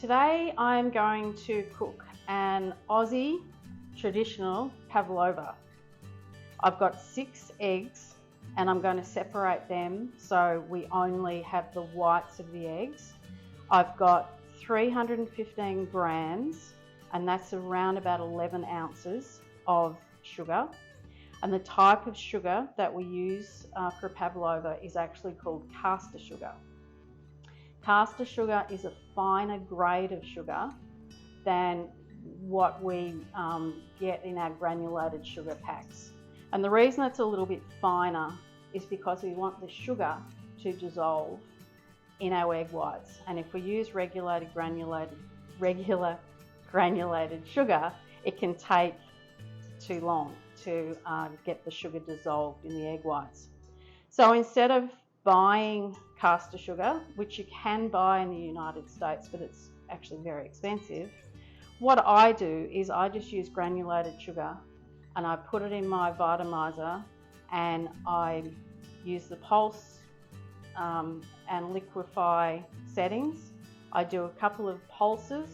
Today I'm going to cook an Aussie traditional pavlova. I've got 6 eggs and I'm going to separate them so we only have the whites of the eggs. I've got 315 grams and that's around about 11 ounces of sugar. And the type of sugar that we use for pavlova is actually called caster sugar. Caster sugar is a finer grade of sugar than what we get in our granulated sugar packs. And the reason it's a little bit finer is because we want the sugar to dissolve in our egg whites. And if we use regular granulated sugar, it can take too long to get the sugar dissolved in the egg whites. So instead of buying caster sugar, which you can buy in the United States, but it's actually very expensive, what I do is I just use granulated sugar and I put it in my Vitamizer and I use the pulse and liquefy settings. I do a couple of pulses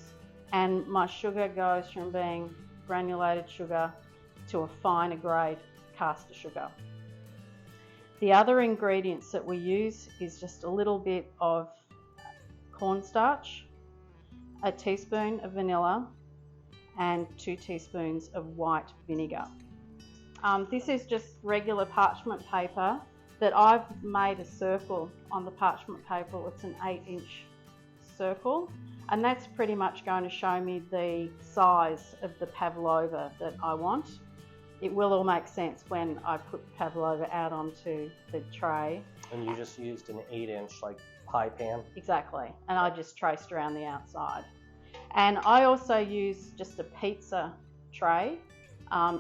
and my sugar goes from being granulated sugar to a finer grade caster sugar. The other ingredients that we use is just a little bit of cornstarch, a teaspoon of vanilla, and 2 teaspoons of white vinegar. This is just regular parchment paper that I've made a circle on the parchment paper. It's an 8-inch circle, and that's pretty much going to show me the size of the pavlova that I want. It will all make sense when I put the pavlova out onto the tray. And you just used an 8-inch like pie pan? Exactly, and I just traced around the outside. And I also use just a pizza tray.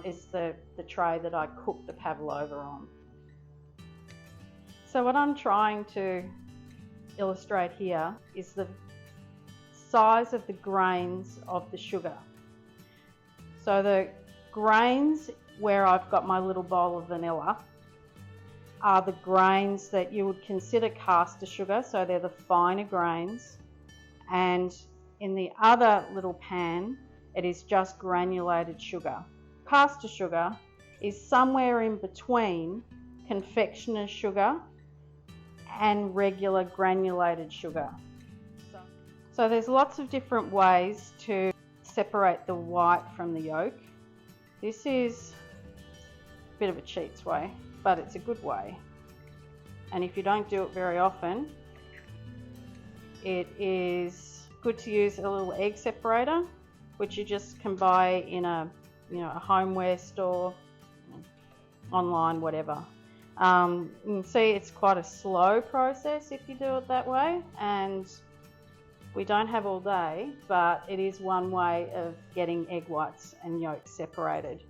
It's the tray that I cook the pavlova on. So what I'm trying to illustrate here is the size of the grains of the sugar. So the grains where I've got my little bowl of vanilla are the grains that you would consider caster sugar, so they're the finer grains, and in the other little pan it is just granulated sugar. Caster sugar is somewhere in between confectioner's sugar and regular granulated sugar. So there's lots of different ways to separate the white from the yolk. This is a bit of a cheat's way, but it's a good way. And if you don't do it very often, it is good to use a little egg separator, which you just can buy in a homeware store, online, whatever. You can see it's quite a slow process if you do it that way, and we don't have all day, but it is one way of getting egg whites and yolks separated.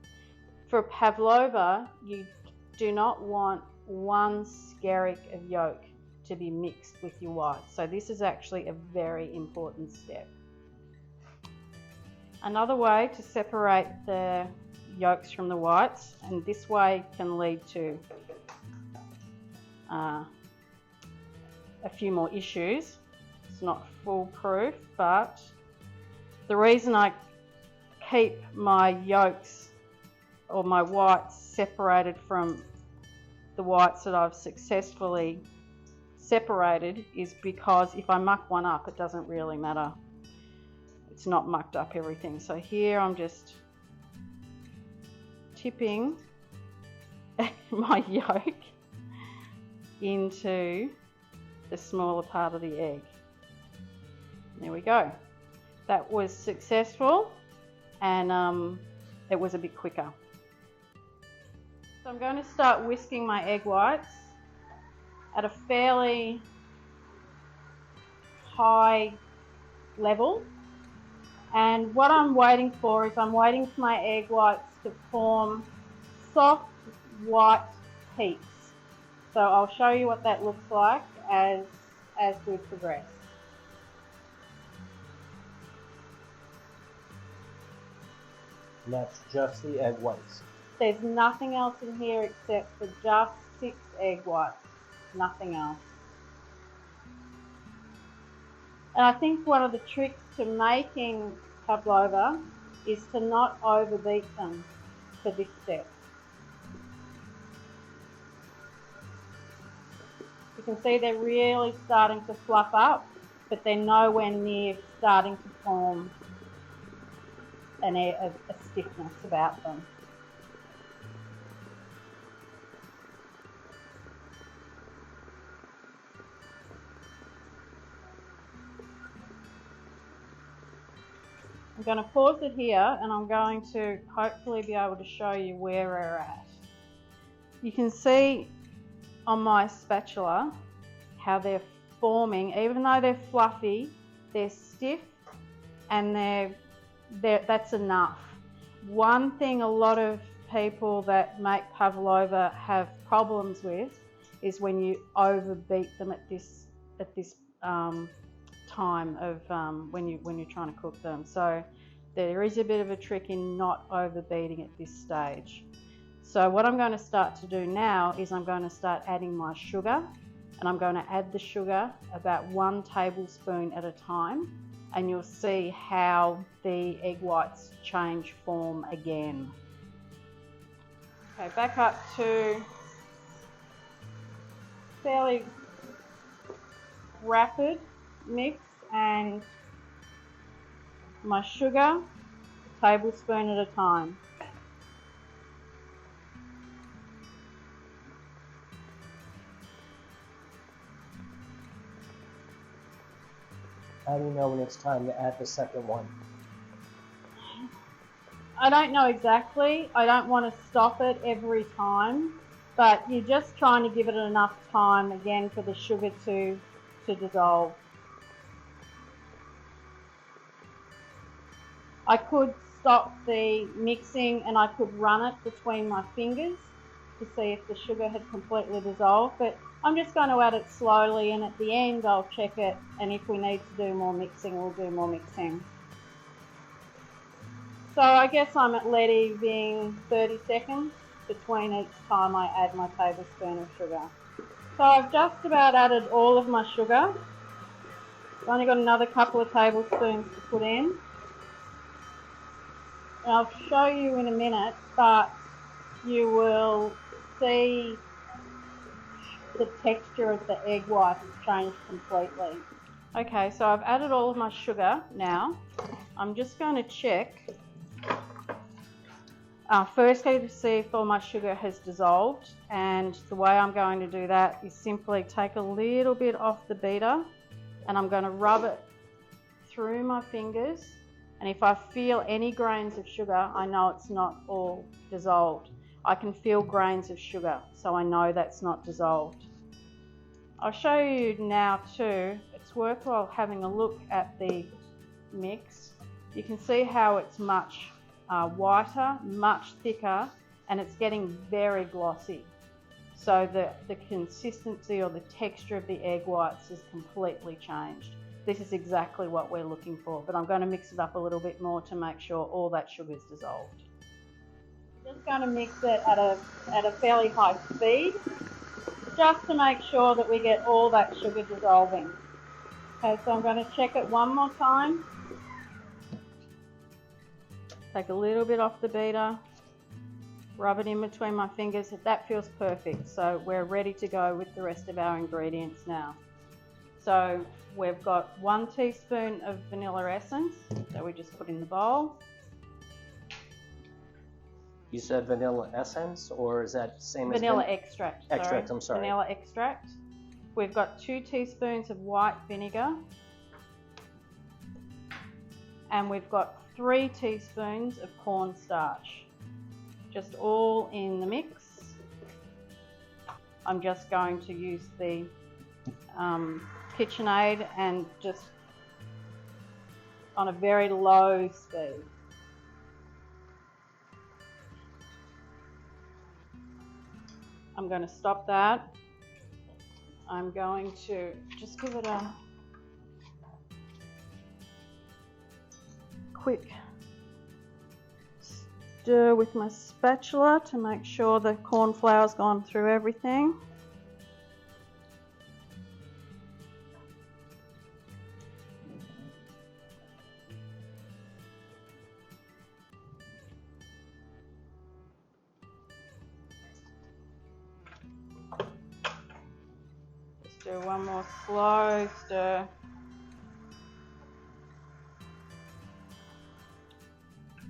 For pavlova, you do not want 1 skerrick of yolk to be mixed with your whites. So this is actually a very important step. Another way to separate the yolks from the whites, and this way can lead to a few more issues. It's not foolproof, but the reason I keep my yolks or my whites separated from the whites that I've successfully separated is because if I muck one up, it doesn't really matter. It's not mucked up everything. So here I'm just tipping my yolk into the smaller part of the egg. There we go. That was successful, and it was a bit quicker. So I'm going to start whisking my egg whites at a fairly high level, and what I'm waiting for is I'm waiting for my egg whites to form soft white peaks. So I'll show you what that looks like as we progress. And that's just the egg whites. There's nothing else in here except for just 6 egg whites, nothing else. And I think one of the tricks to making pavlova is to not overbeat them for this step. You can see they're really starting to fluff up, but they're nowhere near starting to form a stiffness about them. I'm going to pause it here and I'm going to hopefully be able to show you where we're at. You can see on my spatula how they're forming. Even though they're fluffy, they're stiff, and that's enough. One thing a lot of people that make pavlova have problems with is when you overbeat them at this time of when you're trying to cook them. So there is a bit of a trick in not overbeating at this stage. So what I'm going to start to do now is I'm going to start adding my sugar, and I'm going to add the sugar about 1 tablespoon at a time, and you'll see how the egg whites change form again. Okay, back up to fairly rapid mix, and my sugar, a tablespoon at a time. How do you know when it's time to add the second one? I don't know exactly. I don't want to stop it every time, but you're just trying to give it enough time again for the sugar to dissolve. I could stop the mixing and I could run it between my fingers to see if the sugar had completely dissolved, but I'm just going to add it slowly, and at the end I'll check it, and if we need to do more mixing, we'll do more mixing. So I guess I'm at leaving 30 seconds between each time I add my tablespoon of sugar. So I've just about added all of my sugar. I've only got another couple of tablespoons to put in. And I'll show you in a minute, but you will see the texture of the egg white has changed completely. Okay, so I've added all of my sugar now. I'm just going to check firstly to see if all my sugar has dissolved, and the way I'm going to do that is simply take a little bit off the beater and I'm going to rub it through my fingers, and if I feel any grains of sugar, I know it's not all dissolved. I can feel grains of sugar, so I know that's not dissolved. I'll show you now too, it's worthwhile having a look at the mix. You can see how it's much whiter, much thicker, and it's getting very glossy. So the consistency or the texture of the egg whites is completely changed. This is exactly what we're looking for, but I'm going to mix it up a little bit more to make sure all that sugar is dissolved. I'm just going to mix it at a fairly high speed, just to make sure that we get all that sugar dissolving. Okay, so I'm going to check it one more time. Take a little bit off the beater, rub it in between my fingers. That feels perfect, so we're ready to go with the rest of our ingredients now. So we've got 1 teaspoon of vanilla essence that we just put in the bowl. You said vanilla essence, or is that same as vanilla extract? Extract, I'm sorry. Vanilla extract. We've got 2 teaspoons of white vinegar, and we've got 3 teaspoons of cornstarch, just all in the mix. I'm just going to use the KitchenAid and just on a very low speed. I'm going to stop that. I'm going to just give it a quick stir with my spatula to make sure the corn flour's gone through everything. do one more slow stir.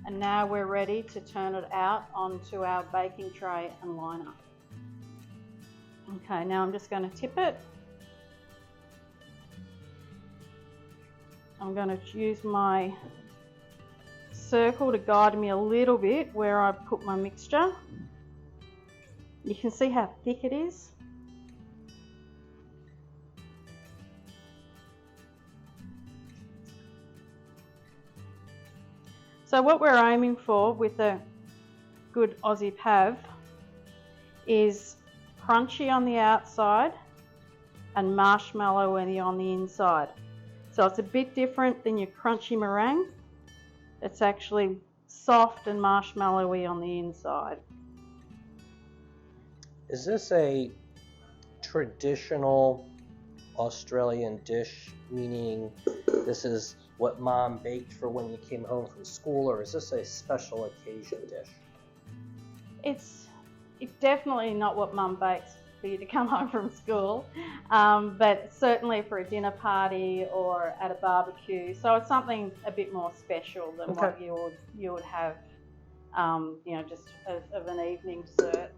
And now we're ready to turn it out onto our baking tray and liner. Okay, now I'm just going to tip it. I'm going to use my circle to guide me a little bit where I put my mixture. You can see how thick it is. So what we're aiming for with a good Aussie Pav is crunchy on the outside and marshmallow on the inside. So it's a bit different than your crunchy meringue. It's actually soft and marshmallowy on the inside. Is this a traditional Australian dish, meaning this is what Mom baked for when you came home from school, or is this a special occasion dish? It's definitely not what Mum bakes for you to come home from school, but certainly for a dinner party or at a barbecue. So it's something a bit more special than what you would have, just of an evening dessert.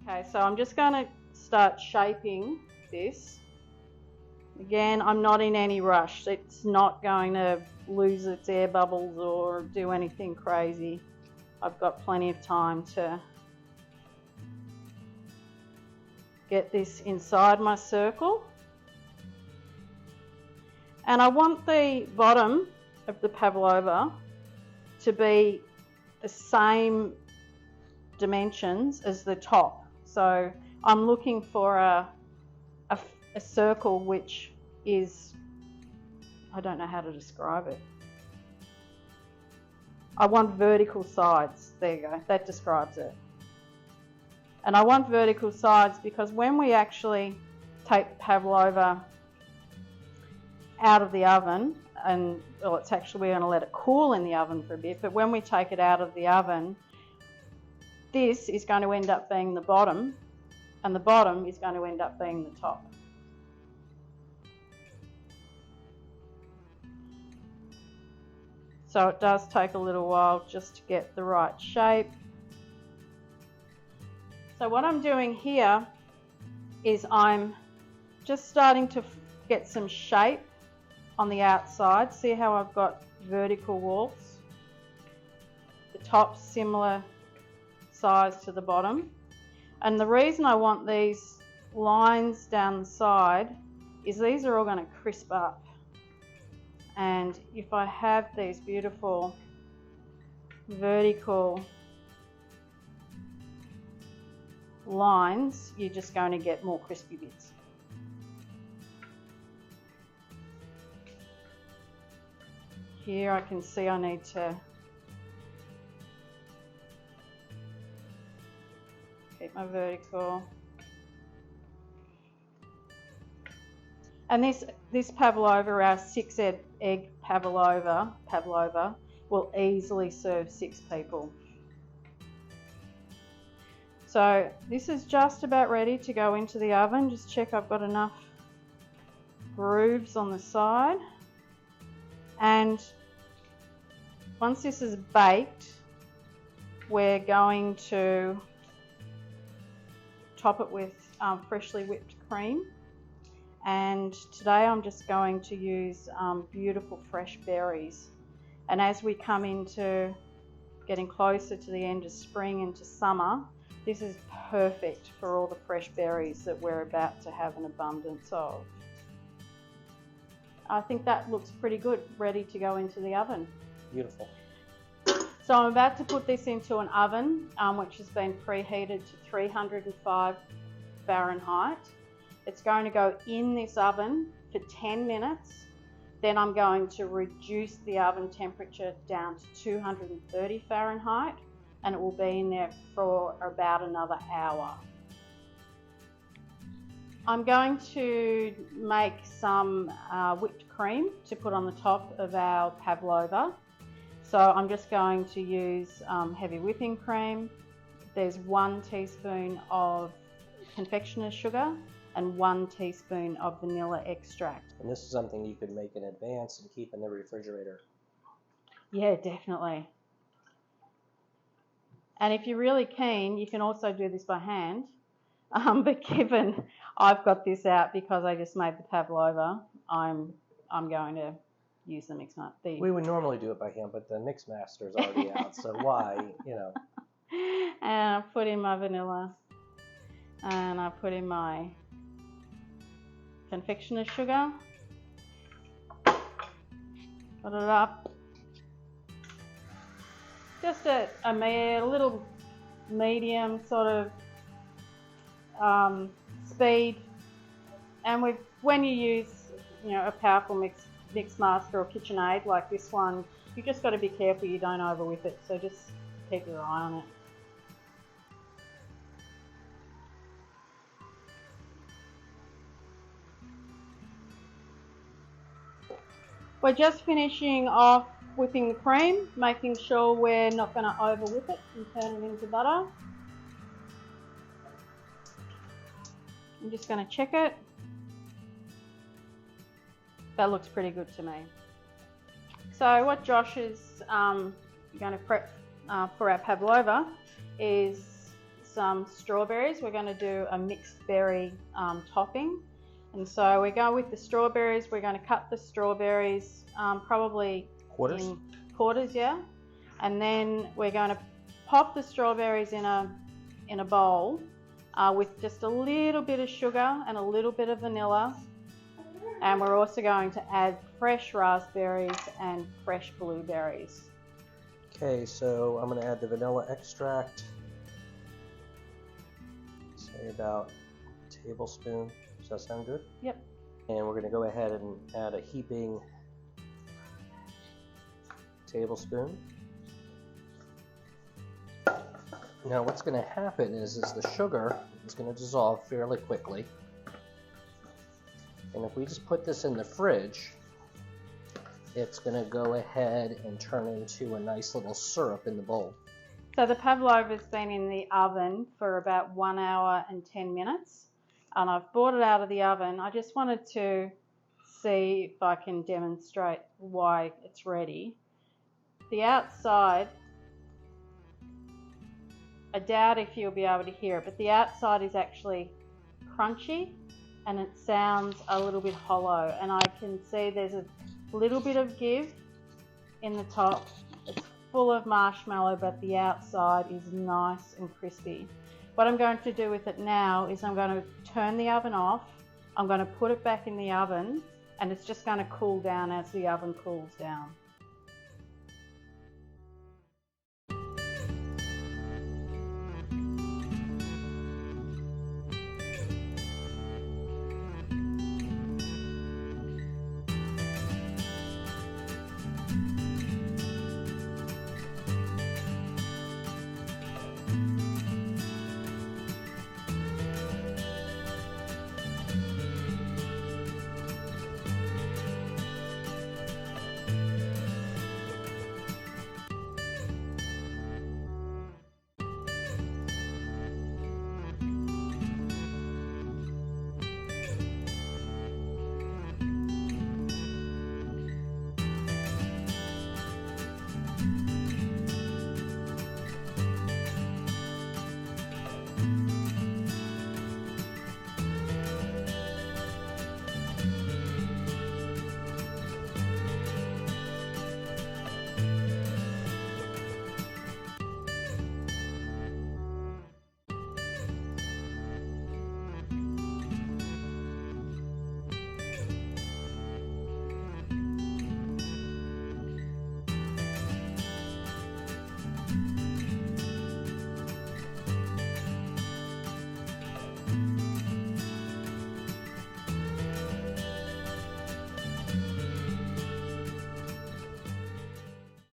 Okay, so I'm just going to start shaping this. Again, I'm not in any rush. It's not going to lose its air bubbles or do anything crazy. I've got plenty of time to get this inside my circle. And I want the bottom of the pavlova to be the same dimensions as the top. So I'm looking for a circle which is, I don't know how to describe it. I want vertical sides. There you go, that describes it. And I want vertical sides because when we actually take pavlova out of the oven, and well, it's actually, we're going to let it cool in the oven for a bit, but when we take it out of the oven, this is going to end up being the bottom, and the bottom is going to end up being the top. So it does take a little while just to get the right shape. So what I'm doing here is I'm just starting to get some shape on the outside. See how I've got vertical walls? The top's similar size to the bottom. And the reason I want these lines down the side is these are all going to crisp up. And if I have these beautiful vertical lines, you're just going to get more crispy bits. Here I can see I need to keep my vertical. And this pavlova, our 6-egg pavlova, will easily serve 6 people. So this is just about ready to go into the oven. Just check I've got enough grooves on the side. And once this is baked, we're going to top it with freshly whipped cream. And today I'm just going to use beautiful fresh berries. And as we come into getting closer to the end of spring into summer, this is perfect for all the fresh berries that we're about to have an abundance of. I think that looks pretty good, ready to go into the oven. Beautiful. So I'm about to put this into an oven which has been preheated to 305 Fahrenheit. It's going to go in this oven for 10 minutes. Then I'm going to reduce the oven temperature down to 230 Fahrenheit, and it will be in there for about another hour. I'm going to make some whipped cream to put on the top of our pavlova. So I'm just going to use heavy whipping cream. There's 1 teaspoon of confectioner's sugar, and 1 teaspoon of vanilla extract. And this is something you could make in advance and keep in the refrigerator. Yeah, definitely. And if you're really keen, you can also do this by hand. But given I've got this out because I just made the pavlova, I'm going to use the mix master. We would normally do it by hand, but the mix master's already out, so why, you know. And I put in my vanilla, and I put in my confectioner's sugar. Put it up. Just a little medium sort of speed. And when you use, you know, a powerful mix master or KitchenAid like this one, you just got to be careful you don't over whip it. So just keep your eye on it. We're just finishing off whipping the cream, making sure we're not going to over whip it and turn it into butter. I'm just going to check it. That looks pretty good to me. So what Josh is going to prep for our pavlova is some strawberries. We're going to do a mixed berry topping. And so we go with the strawberries. We're going to cut the strawberries probably Quarters? in quarters, yeah. And then we're going to pop the strawberries in a bowl with just a little bit of sugar and a little bit of vanilla. And we're also going to add fresh raspberries and fresh blueberries. Okay, so I'm going to add the vanilla extract. Say about a tablespoon. Does that sound good? Yep. And we're going to go ahead and add a heaping tablespoon. Now what's going to happen is the sugar is going to dissolve fairly quickly. And if we just put this in the fridge, it's going to go ahead and turn into a nice little syrup in the bowl. So the pavlova's been in the oven for about 1 hour and 10 minutes. And I've brought it out of the oven. I just wanted to see if I can demonstrate why it's ready. The outside, I doubt if you'll be able to hear it, but the outside is actually crunchy and it sounds a little bit hollow. And I can see there's a little bit of give in the top. It's full of marshmallow, but the outside is nice and crispy. What I'm going to do with it now is I'm going to turn the oven off. I'm going to put it back in the oven and it's just going to cool down as the oven cools down.